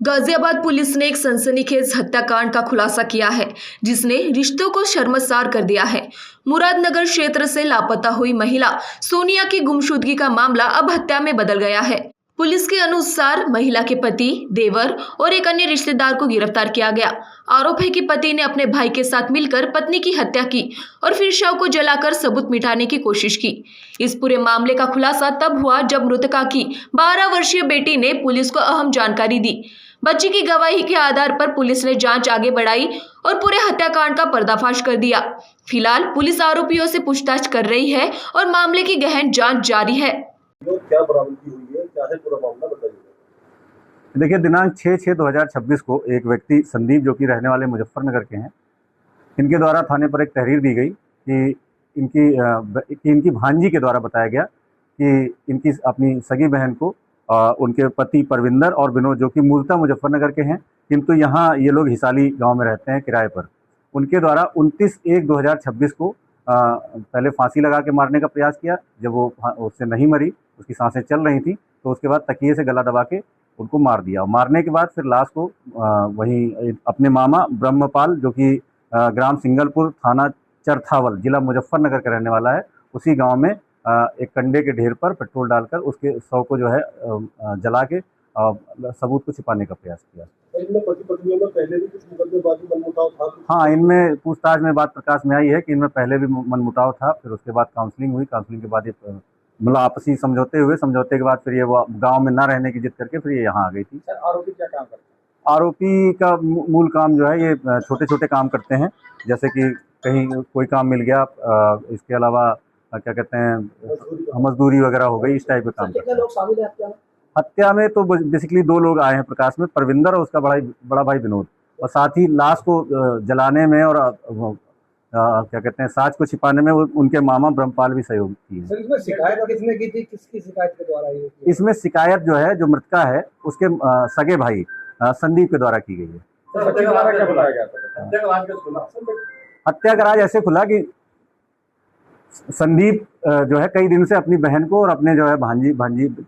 Ghaziabad police ने एक सनसनीखेज हत्याकांड का खुलासा किया है, जिसने रिश्तों को शर्मसार कर दिया है। मुरादनगर क्षेत्र से लापता हुई महिला सोनिया की गुमशुदगी का मामला अब हत्या में बदल गया है। पुलिस के अनुसार महिला के पति, देवर और एक अन्य रिश्तेदार को गिरफ्तार किया गया। आरोप है कि पति ने अपने भाई के साथ मिलकर पत्नी की हत्या की और फिर शव को जलाकर सबूत मिटाने की कोशिश की। इस पूरे मामले का खुलासा तब हुआ जब मृतका की 12 वर्षीय बेटी ने पुलिस को अहम जानकारी दी। बच्ची की गवाही के आधार पर पुलिस ने जांच आगे बढ़ाई और पूरे हत्याकांड का पर्दाफाश कर दिया। फिलहाल पुलिस आरोपियों से पूछताछ कर रही है और मामले की गहन जांच जारी है। क्या बरामदगी हुई है, क्या है पूरा मामला, बताइए। देखिए, दिनांक 6/6/2026 को एक व्यक्ति संदीप, जो कि रहने वाले मुजफ्फरनगर के हैं, इनके द्वारा थाने पर एक तहरीर दी गई कि इनकी भांजी के द्वारा बताया गया कि इनकी अपनी सगी बहन को उनके पति परविंदर और विनोद, जो कि मूलतः मुजफ्फरनगर के हैं किंतु यहाँ ये लोग हिसाली गांव में रहते हैं किराए पर, उनके द्वारा 29/1/2026 को पहले फांसी लगा के मारने का प्रयास किया। जब वो उससे नहीं मरी, उसकी सांसें चल रही थी, तो उसके बाद तकिए से गला दबा के उनको मार दिया। मारने के बाद फिर लाश को वहीं अपने मामा ब्रह्मपाल, जो कि ग्राम सिंगलपुर, थाना चरथावल, जिला मुजफ्फरनगर का रहने वाला है, उसी गांव में एक कंडे के ढेर पर पेट्रोल डालकर उसके शव को जो है जला के सबूत को छिपाने का प्रयास किया। इनमें पति पत्नियों में पहले भी कुछ मुकदमेबाजी मनमुटाव था? हाँ, इनमें पूछताछ में बात प्रकाश में आई है कि इनमें पहले भी मनमुटाव था। फिर उसके बाद काउंसलिंग हुई, काउंसलिंग के बाद ये मतलब आपसी समझौते के बाद फिर ये वो गाँव में ना रहने की जिद करके फिर ये यहाँ आ गई थी। आरोपी क्या काम करते हैं? आरोपी का मूल काम जो है, ये छोटे छोटे काम करते हैं, जैसे कि कहीं कोई काम मिल गया, इसके अलावा क्या कहते हैं, मजदूरी वगैरह हो गई, इस टाइप के काम। कितने लोग शामिल हैं हत्या में? हत्या में तो बेसिकली 2 लोग आए हैं प्रकाश में, परविंदर और उसका बड़ा भाई विनोद, और साथ ही लाश को जलाने में और क्या कहते हैं, साज को छिपाने में उनके मामा ब्रह्मपाल भी सहयोग किए। सर, इसमें शिकायत किसने की थी, किसकी शिकायत के द्वारा ये? इसमें शिकायत जो है, जो मृतका है उसके सगे भाई संदीप के द्वारा की गई है। हत्या का राज ऐसे खुला कि संदीप जो है कई दिन से अपनी बहन को और अपने जो है भांजी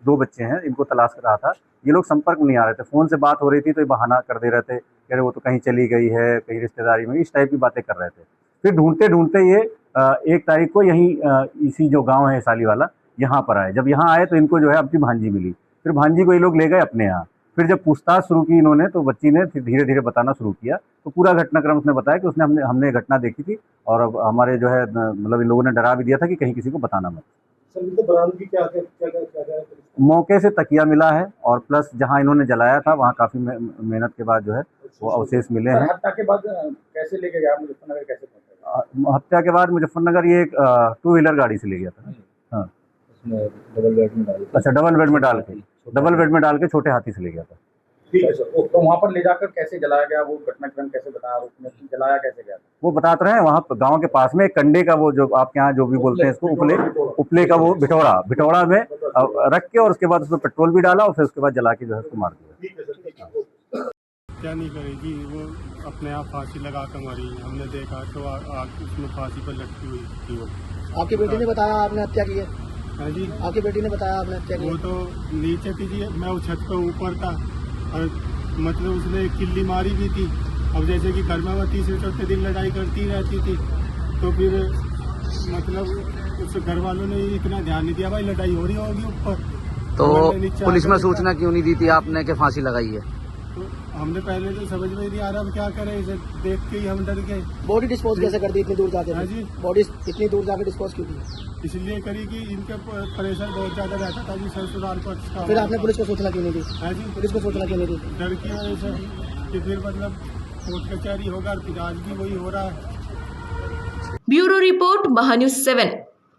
2 बच्चे हैं, इनको तलाश कर रहा था। ये लोग संपर्क में नहीं आ रहे थे, फ़ोन से बात हो रही थी तो ये बहाना कर दे रहे थे, कह रहे वो तो कहीं चली गई है, कहीं रिश्तेदारी में, इस टाइप की बातें कर रहे थे। फिर ढूंढते ढूंढते ये 1 तारीख को यहीं इसी जो गांव है हिसाली वाला, यहाँ पर आए। जब यहाँ आए तो इनको जो है अपनी भांजी मिली। फिर भांजी को ये लोग ले गए अपने यहाँ। फिर जब पूछताछ शुरू की इन्होंने, तो बच्ची ने फिर धीरे धीरे बताना शुरू किया। तो पूरा घटनाक्रम उसने बताया कि हमने घटना देखी थी और अब हमारे जो है मतलब इन लोगों ने डरा भी दिया था कि कहीं किसी को बताना मत। सर, इनको बरामदगी क्या मौके से तकिया मिला है और प्लस जहां इन्होंने जलाया था वहां काफी मेहनत के बाद जो है वो अवशेष मिले हैं। हत्या के बाद कैसे लेके गया मुजफ्फरनगर, कैसे पहुंचा? हत्या के बाद मुजफ्फरनगर ये एक 2 व्हीलर गाड़ी से ले गया था। हाँ, डबल बेड में डाल, अच्छा, डबल बेड में डाल के छोटे हाथी से ले गया था। ठीक है सर। तो वहाँ पर ले जाकर कैसे जलाया गया, वो घटनाक्रम कैसे बताया, उसमें जलाया कैसे गया? वो बताते रहे। वहाँ गांव के पास में एक कंडे का, वो जो आपके यहाँ जो भी बोलते हैं इसको, उपले का वो भिटौड़ा में रख के और उसके बाद उसमें पेट्रोल भी डाला और फिर उसके बाद जला के जो है उसको मार दिया। क्या नहीं करेगी, वो अपने आप फांसी लगा कर मरी। हमने देखा तो उसमें फांसी पर लटकी हुई थी। वो आपकी बेटी ने बताया आपने हत्या की है? हाँ जी, आपकी बेटी ने बताया आपने हत्या की? वो तो नीचे थी जी, मैं उस छत पे ऊपर था और मतलब उसने किल्ली मारी भी थी। अब जैसे कि घर में वो 3 दिन लड़ाई करती रहती थी, तो फिर मतलब उस घर वालों ने इतना ध्यान नहीं दिया, भाई लड़ाई हो रही होगी ऊपर। तो पुलिस में सूचना क्यों नहीं दी थी आपने कि फांसी लगाई है? तो हमने पहले तो समझ में नहीं आ रहा क्या करें, इसे देख के ही हम डर गए। बॉडी डिस्पोज कैसे कर दी इतनी दूर जाके? हाँ जी, बॉडी इतनी दूर जाके डिस्पोज क्यों की? इसलिए करी कि इनके प्रेशर बहुत ज्यादा रहता था जी, ससुराल पर। फिर आपने पुलिस को सूचना क्यों नहीं दी? हाँ जी, पुलिस को सूचना क्यों नहीं दी? डर की वजह से कि फिर मतलब कोर्ट कचहरी होगा, फिर आज भी वही हो रहा है। Bureau report, Mahanews 7।